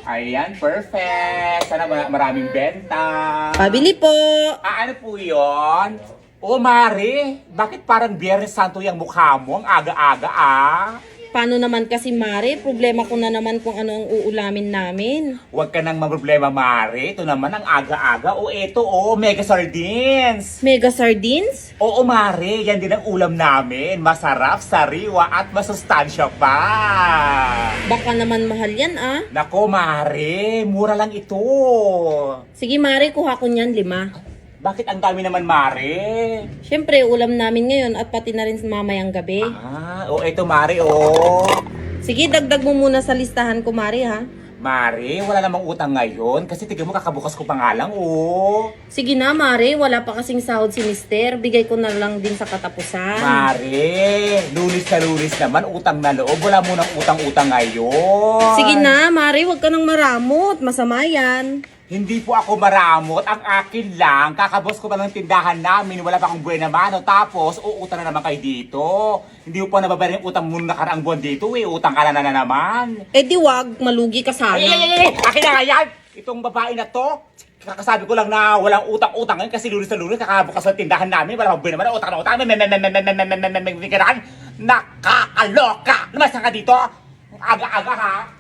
Ayan, perfect. Sana maraming benta. Pabili po. Ano po yun? Mare, bakit parang Biyernes Santo yung mukha mo? Ang aga-aga Paano naman kasi, Mare? Problema ko na naman kung ano ang uulamin namin. Huwag ka nang problema, Mare. Ito naman ang aga-aga. Eto, mega sardines. Mega sardines? Oo, Mare. Yan din ang ulam namin. Masarap, sariwa, at masustansya pa. Baka naman mahal yan, Nako, Mare. Mura lang ito. Sige, Mare, kuha ko niyan 5. Bakit ang dami naman, Mare? Siyempre, ulam namin ngayon at pati na rin mamayang gabi. Eto, Mare, Sige, dagdag mo muna sa listahan ko, Mare, ha? Mare, wala namang utang ngayon kasi tignan mo kakabukas ko pa nga lang, Sige na, Mare. Wala pa kasing sahod si Mister. Bigay ko na lang din sa katapusan. Mare, lulis na lulis naman, utang na loob. Wala mo nang utang-utang ngayon. Sige na, Mare. Huwag ka nang maramot. Masama yan. Hindi po ako maramot. Ang akin lang, kakabos ko pa ng tindahan namin. Wala pa akong buwan na mano. Tapos, uutang na naman kayo dito. Hindi mo pa nababayaran yung utang mo nakaraang buwan dito. Utang ka na naman. Di wag. Malugi ka sana. Akin na nga yan! Itong babae na to, kakasabi ko lang na walang utang-utang ngayon kasi lunes na lunes, kakabukas ng tindahan namin, wala akong buwan naman, utang na utang, nakakaloka! Lumasan ka dito! Aga-aga ha!